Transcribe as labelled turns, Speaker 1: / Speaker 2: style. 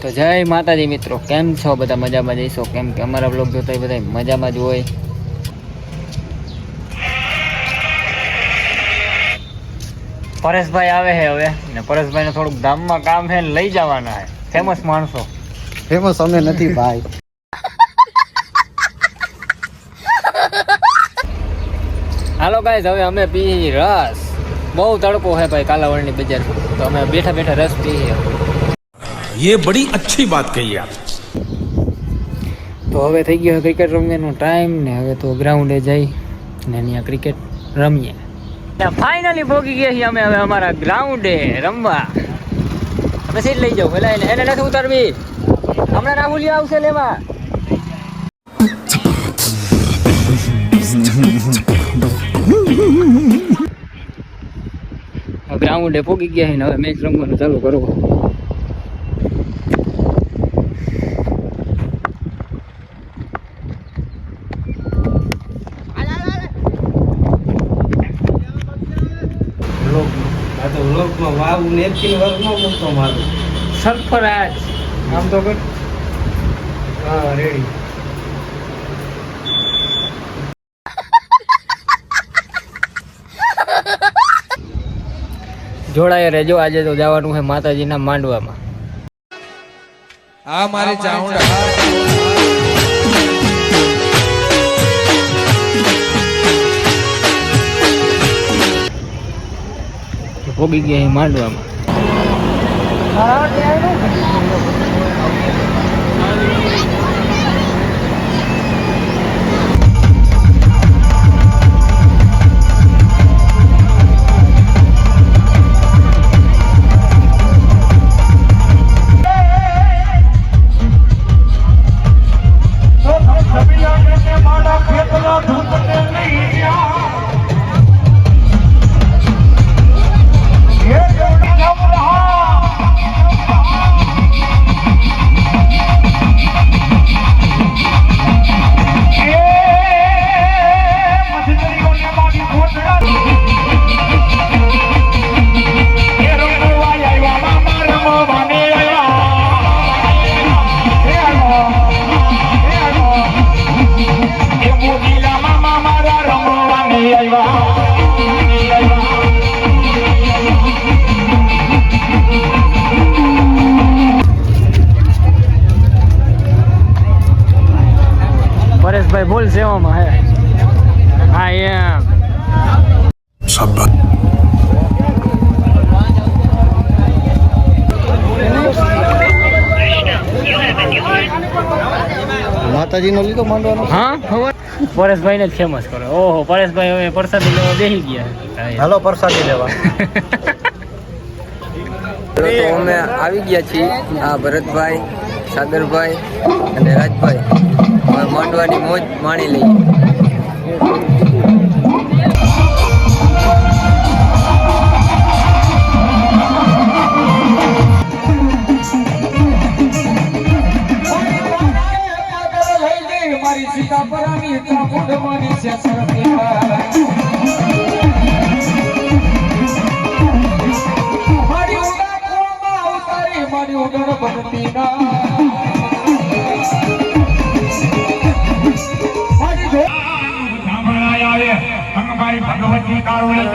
Speaker 1: તો જય માતાજી મિત્રો, કેમ છો બધા? મજામાં જઈશો? કેમ કે અમારા બ્લોગ જોતા હોય બધા મજામાં જ હોય. પરેશભાઈ આવે છે હવે, ને પરેશભાઈને થોડુંક ગામમાં કામ છે ને લઈ જવાના છે. ફેમસ માણસો.
Speaker 2: ફેમસ અમે નથી ભાઈ.
Speaker 1: હાલો ગાઈસ, હવે અમે પી રસ. બહુ તડકો છે ભાઈ કાલાવડની બજાર, તો અમે બેઠા બેઠા રસ પીએ.
Speaker 3: ये बड़ी अच्छी बात कही आप.
Speaker 1: તો હવે થઈ ગયો ક્રિકેટ રમવાનો ટાઈમ ને હવે તો ગ્રાઉન્ડે જઈ ને અહીંયા ક્રિકેટ રમીએ. ફાઇનલી પહોંચી ગયા છીએ અમે હવે અમારા ગ્રાઉન્ડે રમવા. તમે સીટ લઈ જાઓ પેલા, એને નથી ઉતારવી, હમણાં રાહુલિયા આવશે લેવા. ગ્રાઉન્ડે પહોંચી ગયા છે ને હવે મેચ રમવાનું ચાલુ કરવું. સરફરાજ આમ તો કર. હા રેડી. જોડાય રહેજો, આજે તો જવાનું છે માતાજીના માંડવામાં.
Speaker 3: આ મારી ચાઉંડા
Speaker 1: ભોગી ગયા છે માંડવામાં. પરેશભાઈ બોલ સેવામાં હે. હા એમ
Speaker 2: માતાજીનો લીધો માંડવાનો.
Speaker 1: હા ખબર. પરેશભાઈને જ ફેમસ કરો. ઓહો, પરેશભાઈ હવે પ્રસાદી લેવા બેસી ગયા.
Speaker 2: હાલો પ્રસાદી લેવા.
Speaker 1: તો અમે આવી ગયા છીએ. આ ભરતભાઈ, સાગરભાઈ અને રાજભાઈ માંડવાની મોજ માણી લઈએ.
Speaker 4: ભગવતી કારુણી